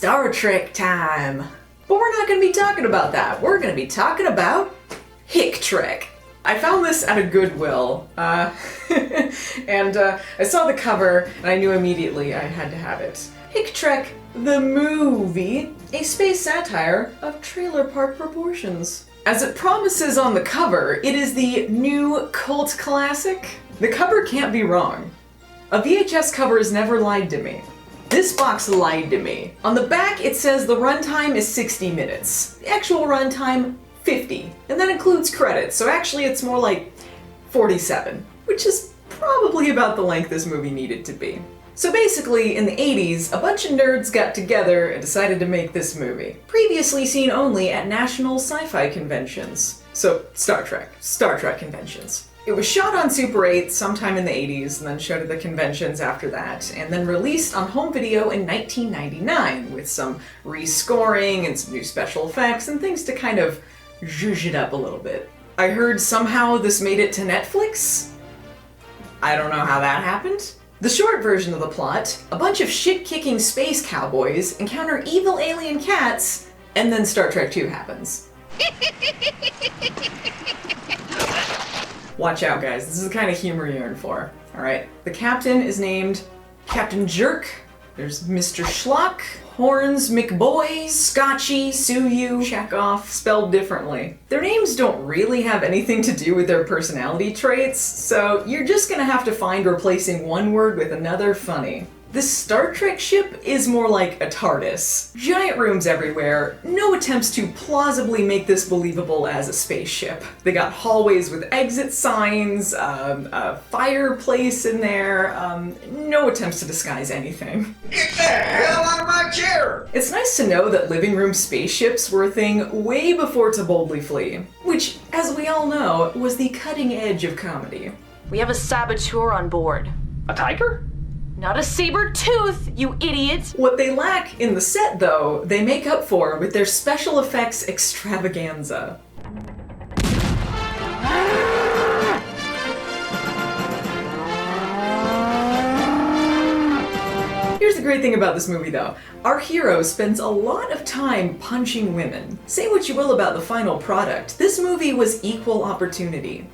Star Trek time. But we're not going to be talking about that. We're going to be talking about Hick Trek. I found this at a Goodwill, and I saw the cover, and I knew immediately I had to have it. Hick Trek, the movie, a space satire of trailer park proportions. As it promises on the cover, it is the new cult classic. The cover can't be wrong. A VHS cover has never lied to me. This box lied to me. On the back, it says the runtime is 60 minutes. The actual runtime, 50. And that includes credits, so actually it's more like 47, which is probably about the length this movie needed to be. So basically, in the 80s, a bunch of nerds got together and decided to make this movie. Previously seen only at national sci-fi conventions. So, Star Trek conventions. It was shot on Super 8 sometime in the 80s, and then showed at the conventions after that, and then released on home video in 1999, with some rescoring and some new special effects and things to kind of zhuzh it up a little bit. I heard somehow this made it to Netflix. I don't know how that happened. The short version of the plot, a bunch of shit-kicking space cowboys encounter evil alien cats, and then Star Trek 2 happens. Watch out, guys. This is the kind of humor you're in for. Alright, the captain is named Captain Jerk. There's Mr. Schlock, Horns, McBoy, Scotchy, Suyu, Chekhov, spelled differently. Their names don't really have anything to do with their personality traits, so you're just gonna have to find replacing one word with another funny. This Star Trek ship is more like a TARDIS. Giant rooms everywhere, no attempts to plausibly make this believable as a spaceship. They got hallways with exit signs, a fireplace in there, no attempts to disguise anything. Get the hell out of my chair! It's nice to know that living room spaceships were a thing way before To Boldly Flee, which, as we all know, was the cutting edge of comedy. We have a saboteur on board. A tiger? Not a saber tooth, you idiot! What What they lack in the set, though, they make up for with their special effects extravaganza. Here's the great thing about this movie, though. Our hero spends a lot of time punching women. Say what you will about the final product, this movie was equal opportunity.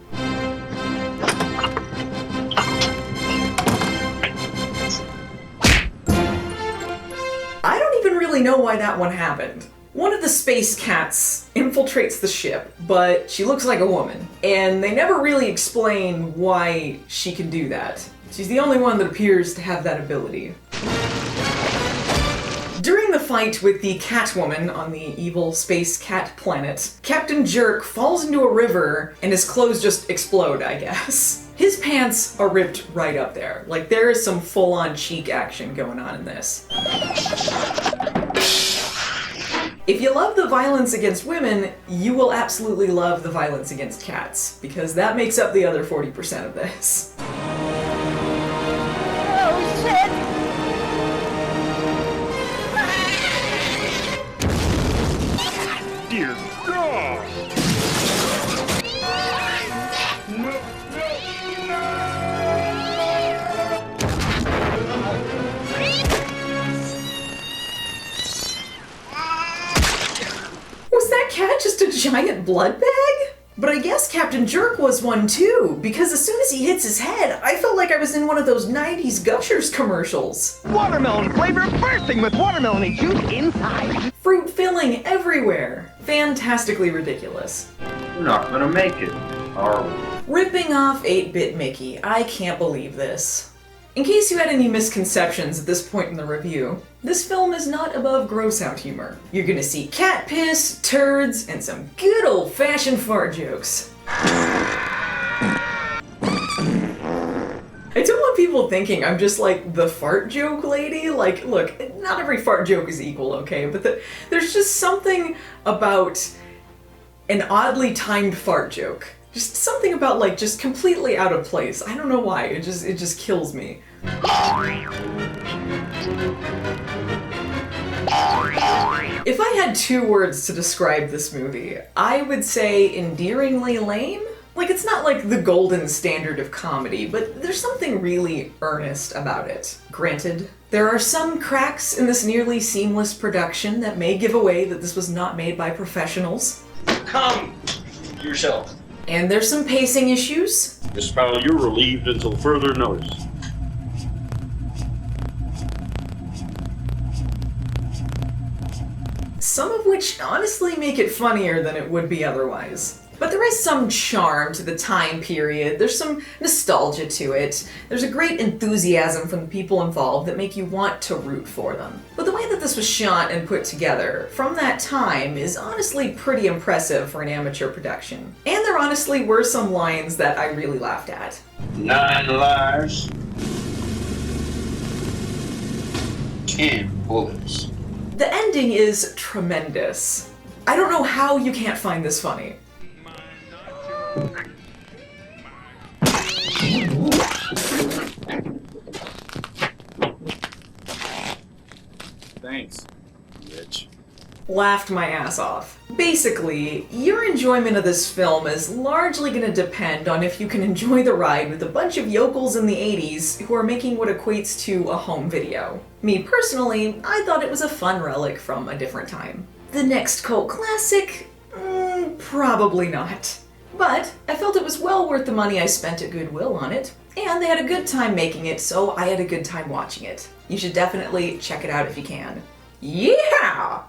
I don't even really know why that one happened. One of the space cats infiltrates the ship, but she looks like a woman, and they never really explain why she can do that. She's the only one that appears to have that ability. During the fight with the Catwoman on the evil space cat planet, Captain Jerk falls into a river and his clothes just explode, I guess. His pants are ripped right up there. Like, there is some full-on cheek action going on in this. If you love the violence against women, you will absolutely love the violence against cats, because that makes up the other 40% of this. Oh, shit! Dear God! Was that cat just a giant blood bag? But I guess Captain Jerk was one too, because as soon as he hits his head, I felt like I was in one of those 90s Gushers commercials. Watermelon flavor bursting with watermelon juice inside. Fruit filling everywhere. Fantastically ridiculous. We're not gonna make it, are we? Ripping off 8-Bit Mickey. I can't believe this. In case you had any misconceptions at this point in the review, this film is not above gross-out humor. You're gonna see cat piss, turds, and some good old-fashioned fart jokes. I don't want people thinking I'm just like the fart joke lady. Like, look, not every fart joke is equal, okay? But there's just something about an oddly timed fart joke. Just something about, like, just completely out of place. I don't know why, it just kills me. If I had 2 words to describe this movie, I would say endearingly lame. Like, it's not like the golden standard of comedy, but there's something really earnest about it. Granted, There are some cracks in this nearly seamless production that may give away that this was not made by professionals. Come yourself. And there's some pacing issues. Miss Powell, you're relieved until further notice. Some of which honestly make it funnier than it would be otherwise. But there is some charm to the time period, there's some nostalgia to it, there's a great enthusiasm from the people involved that make you want to root for them. But the way that this was shot and put together from that time is honestly pretty impressive for an amateur production. And there honestly were some lines that I really laughed at. 9 lives. 10 bullets. The ending is tremendous. I don't know how you can't find this funny. Thanks, Rich. Laughed my ass off. Basically, your enjoyment of this film is largely going to depend on if you can enjoy the ride with a bunch of yokels in the 80s who are making what equates to a home video. Me personally, I thought it was a fun relic from a different time. The next cult classic? Probably not. But I felt it was well worth the money I spent at Goodwill on it, and they had a good time making it, so I had a good time watching it. You should definitely check it out if you can. Yeah!